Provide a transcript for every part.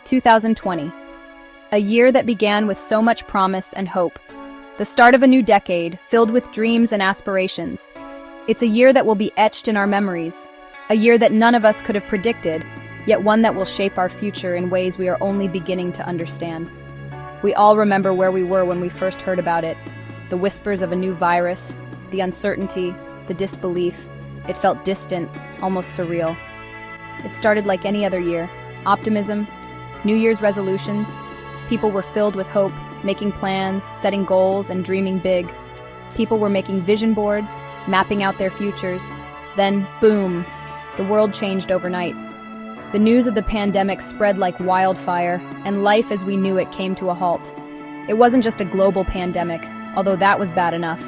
2020, a year that began with so much promise and hope. The start of a new decade, filled with dreams and aspirations. It's a year that will be etched in our memories, a year that none of us could have predicted, yet one that will shape our future in ways we are only beginning to understand. We all remember where we were when we first heard about it, the whispers of a new virus, the uncertainty, the disbelief. It felt distant, almost surreal. It started like any other year. Optimism, New Year's resolutions. People were filled with hope, making plans, setting goals, and dreaming big. People were making vision boards, mapping out their futures. Then, boom, the world changed overnight. The news of the pandemic spread like wildfire, and life as we knew it came to a halt. It wasn't just a global pandemic, although that was bad enough.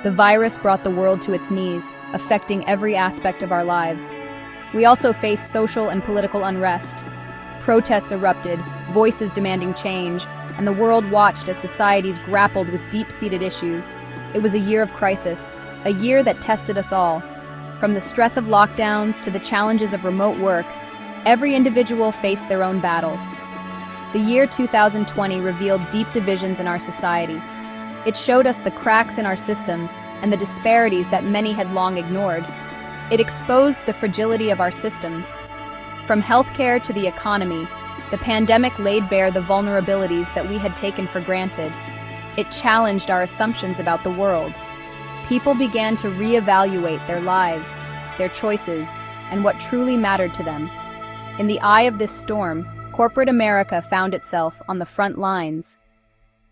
The virus brought the world to its knees, affecting every aspect of our lives. We also faced social and political unrest. Protests erupted, voices demanding change, and the world watched as societies grappled with deep-seated issues. It was a year of crisis, a year that tested us all. From the stress of lockdowns to the challenges of remote work, every individual faced their own battles. The year 2020 revealed deep divisions in our society. It showed us the cracks in our systems and the disparities that many had long ignored. It exposed the fragility of our systems. From healthcare to the economy, the pandemic laid bare the vulnerabilities that we had taken for granted. It challenged our assumptions about the world. People began to reevaluate their lives, their choices, and what truly mattered to them. In the eye of this storm, corporate America found itself on the front lines.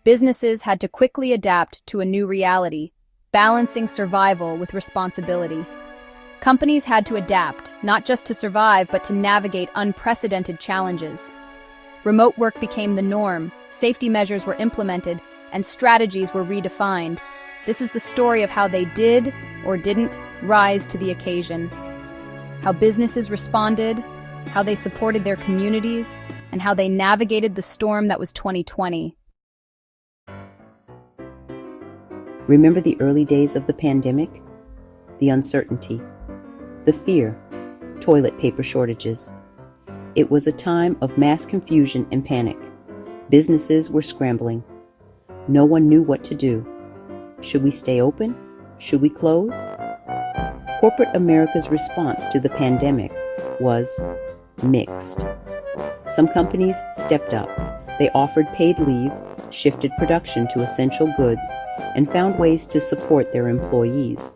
Businesses had to quickly adapt to a new reality, balancing survival with responsibility. Companies had to adapt, not just to survive, but to navigate unprecedented challenges. Remote work became the norm, safety measures were implemented, and strategies were redefined. This is the story of how they did, or didn't, rise to the occasion. How businesses responded, how they supported their communities, and how they navigated the storm that was 2020. Remember the early days of the pandemic? The uncertainty, the fear, toilet paper shortages. It was a time of mass confusion and panic. Businesses were scrambling. No one knew what to do. Should we stay open? Should we close? Corporate America's response to the pandemic was mixed. Some companies stepped up. They offered paid leave, shifted production to essential goods, and found ways to support their employees.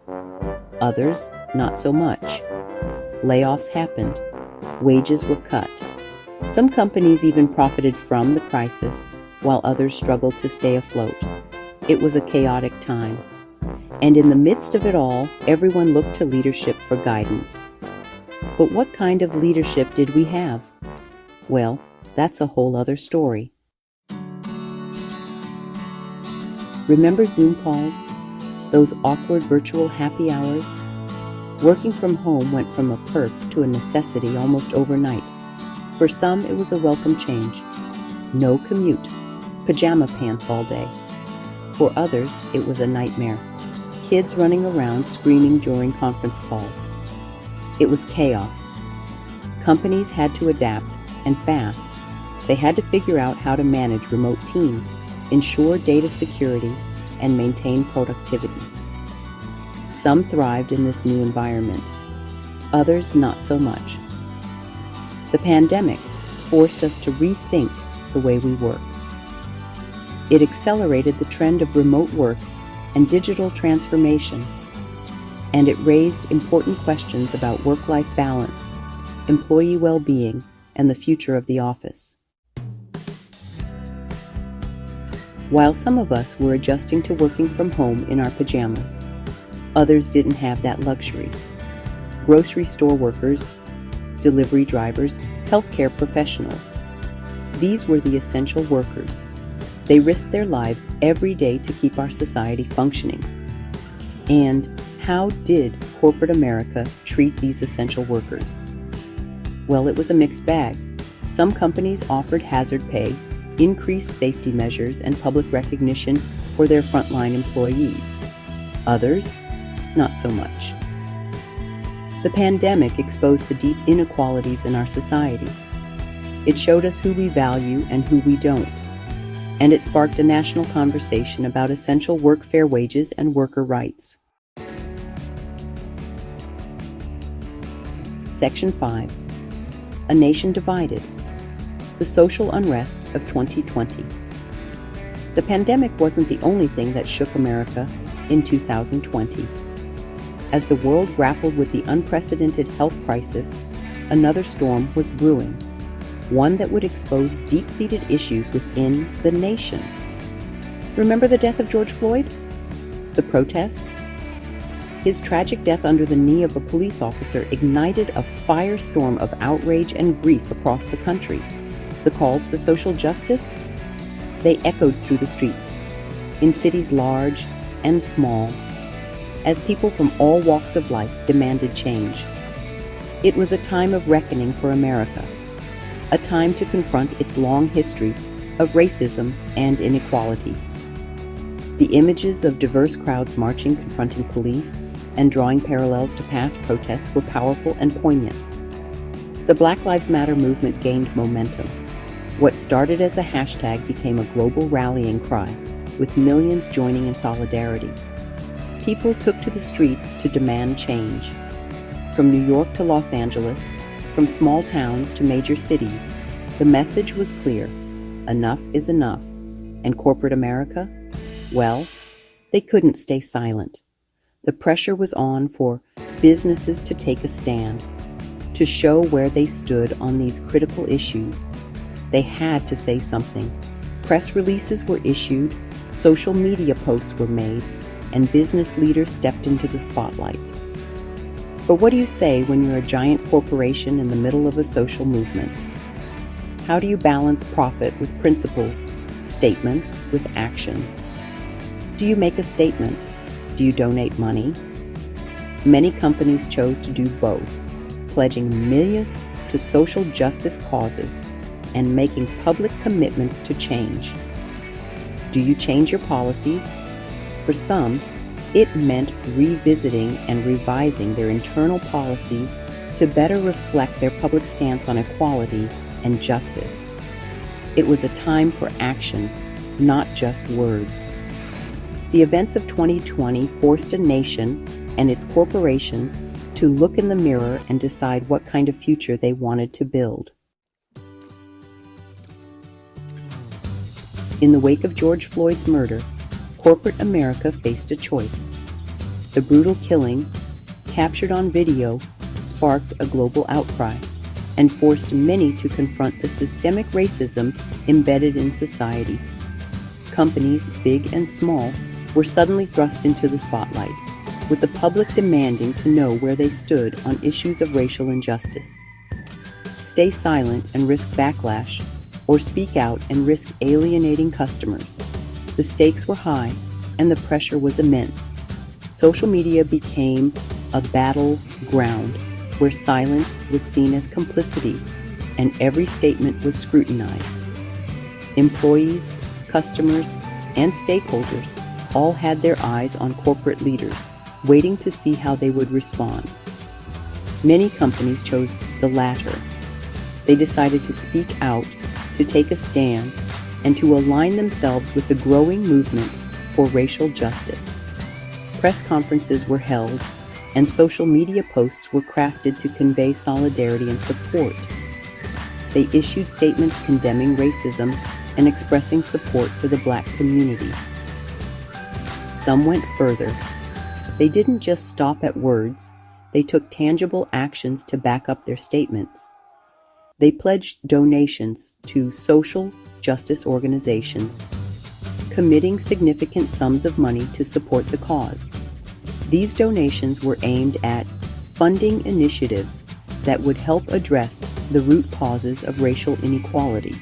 Others, not so much. Layoffs happened. Wages were cut. Some companies even profited from the crisis, while others struggled to stay afloat. It was a chaotic time. And in the midst of it all, everyone looked to leadership for guidance. But what kind of leadership did we have? Well, that's a whole other story. Remember Zoom calls? Those awkward virtual happy hours? Working from home went from a perk to a necessity almost overnight. For some, it was a welcome change. No commute, pajama pants all day. For others, it was a nightmare. Kids running around screaming during conference calls. It was chaos. Companies had to adapt, and fast. They had to figure out how to manage remote teams, ensure data security, and maintain productivity. Some thrived in this new environment. Others not so much. The pandemic forced us to rethink the way we work. It accelerated the trend of remote work and digital transformation, and it raised important questions about work-life balance, employee well-being, and the future of the office. While some of us were adjusting to working from home in our pajamas, others didn't have that luxury. Grocery store workers, delivery drivers, healthcare professionals. These were the essential workers. They risked their lives every day to keep our society functioning. And how did corporate America treat these essential workers? Well, it was a mixed bag. Some companies offered hazard pay, increased safety measures, and public recognition for their frontline employees. Others, not so much. The pandemic exposed the deep inequalities in our society. It showed us who we value and who we don't. And it sparked a national conversation about essential work, fair wages, and worker rights. Section 5. A Nation Divided. The Social Unrest of 2020. The pandemic wasn't the only thing that shook America in 2020. As the world grappled with the unprecedented health crisis, another storm was brewing, one that would expose deep-seated issues within the nation. Remember the death of George Floyd? The protests? His tragic death under the knee of a police officer ignited a firestorm of outrage and grief across the country. The calls for social justice? They echoed through the streets, in cities large and small, as people from all walks of life demanded change. It was a time of reckoning for America, a time to confront its long history of racism and inequality. The images of diverse crowds marching, confronting police, and drawing parallels to past protests were powerful and poignant. The Black Lives Matter movement gained momentum. What started as a hashtag became a global rallying cry, with millions joining in solidarity. People took to the streets to demand change. From New York to Los Angeles, from small towns to major cities, the message was clear: enough is enough. And corporate America? Well, they couldn't stay silent. The pressure was on for businesses to take a stand, to show where they stood on these critical issues. They had to say something. Press releases were issued, social media posts were made, and business leaders stepped into the spotlight. But what do you say when you're a giant corporation in the middle of a social movement? How do you balance profit with principles, statements with actions? Do you make a statement? Do you donate money? Many companies chose to do both, pledging millions to social justice causes and making public commitments to change. Do you change your policies? For some, it meant revisiting and revising their internal policies to better reflect their public stance on equality and justice. It was a time for action, not just words. The events of 2020 forced a nation and its corporations to look in the mirror and decide what kind of future they wanted to build. In the wake of George Floyd's murder, corporate America faced a choice. The brutal killing, captured on video, sparked a global outcry and forced many to confront the systemic racism embedded in society. Companies, big and small, were suddenly thrust into the spotlight, with the public demanding to know where they stood on issues of racial injustice. Stay silent and risk backlash, or speak out and risk alienating customers. The stakes were high, and the pressure was immense. Social media became a battleground where silence was seen as complicity, and every statement was scrutinized. Employees, customers, and stakeholders all had their eyes on corporate leaders, waiting to see how they would respond. Many companies chose the latter. They decided to speak out, to take a stand, and to align themselves with the growing movement for racial justice. Press conferences were held, and social media posts were crafted to convey solidarity and support. They issued statements condemning racism and expressing support for the Black community. Some went further. They didn't just stop at words, they took tangible actions to back up their statements. They pledged donations to social justice organizations, committing significant sums of money to support the cause. These donations were aimed at funding initiatives that would help address the root causes of racial inequality.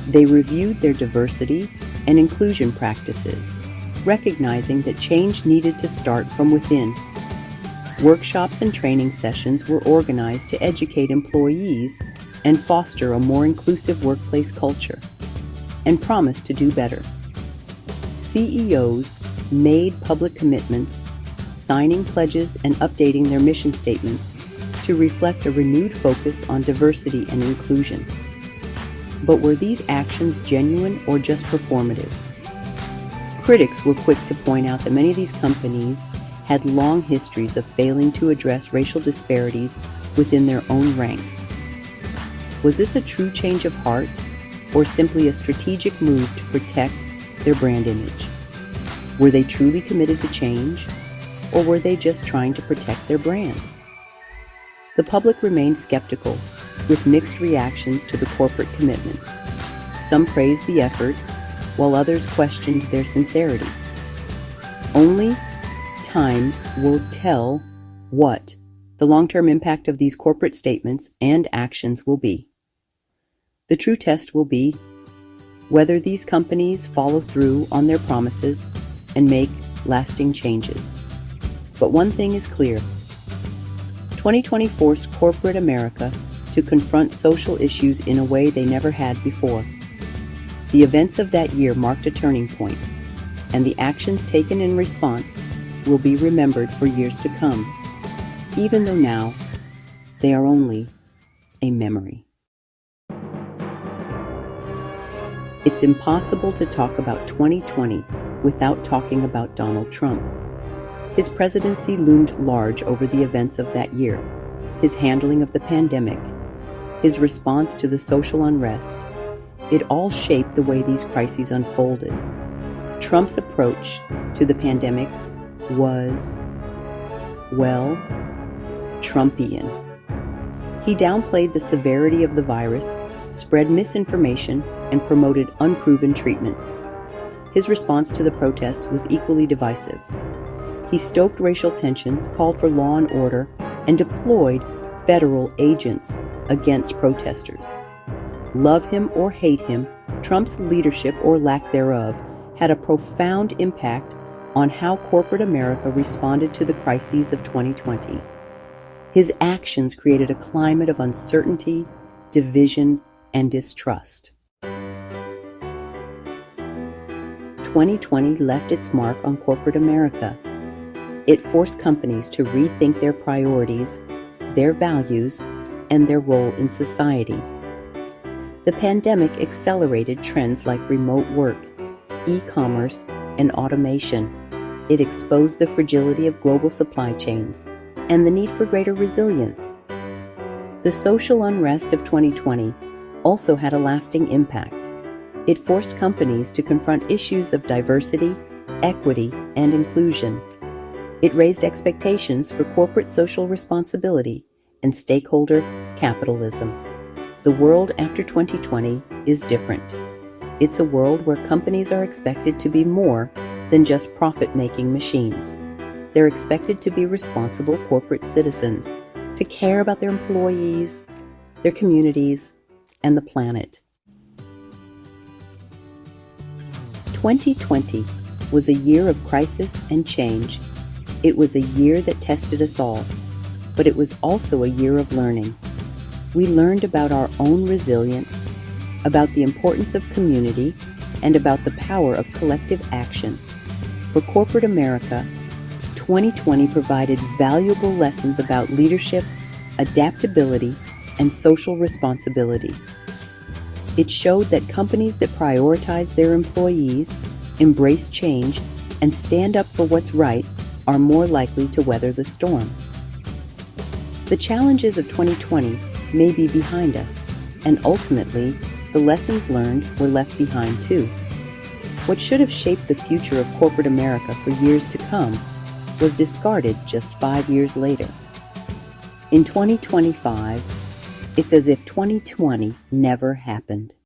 They reviewed their diversity and inclusion practices, recognizing that change needed to start from within. Workshops and training sessions were organized to educate employees and foster a more inclusive workplace culture, and promised to do better. CEOs made public commitments, signing pledges and updating their mission statements to reflect a renewed focus on diversity and inclusion. But were these actions genuine or just performative? Critics were quick to point out that many of these companies had long histories of failing to address racial disparities within their own ranks. Was this a true change of heart, or simply a strategic move to protect their brand image? Were they truly committed to change, or were they just trying to protect their brand? The public remained skeptical, with mixed reactions to the corporate commitments. Some praised the efforts, while others questioned their sincerity. Only time will tell what the long-term impact of these corporate statements and actions will be. The true test will be whether these companies follow through on their promises and make lasting changes. But one thing is clear: 2020 forced corporate America to confront social issues in a way they never had before. The events of that year marked a turning point, and the actions taken in response will be remembered for years to come, even though now they are only a memory. It's impossible to talk about 2020 without talking about Donald Trump. His presidency loomed large over the events of that year: his handling of the pandemic, his response to the social unrest. It all shaped the way these crises unfolded. Trump's approach to the pandemic was, well, Trumpian. He downplayed the severity of the virus, spread misinformation, and promoted unproven treatments. His response to the protests was equally divisive. He stoked racial tensions, called for law and order, and deployed federal agents against protesters. Love him or hate him, Trump's leadership or lack thereof had a profound impact on how corporate America responded to the crises of 2020. His actions created a climate of uncertainty, division, and distrust. 2020 left its mark on corporate America. It forced companies to rethink their priorities, their values, and their role in society. The pandemic accelerated trends like remote work, e-commerce, and automation. It exposed the fragility of global supply chains and the need for greater resilience. The social unrest of 2020 also had a lasting impact. It forced companies to confront issues of diversity, equity, and inclusion. It raised expectations for corporate social responsibility and stakeholder capitalism. The world after 2020 is different. It's a world where companies are expected to be more than just profit-making machines. They're expected to be responsible corporate citizens, to care about their employees, their communities, and the planet. 2020 was a year of crisis and change. It was a year that tested us all, but it was also a year of learning. We learned about our own resilience, about the importance of community, and about the power of collective action. For corporate America, 2020 provided valuable lessons about leadership, adaptability, and social responsibility. It showed that companies that prioritize their employees, embrace change, and stand up for what's right are more likely to weather the storm. The challenges of 2020 may be behind us, and ultimately, the lessons learned were left behind too. What should have shaped the future of corporate America for years to come was discarded just 5 years later. In 2025, it's as if 2020 never happened.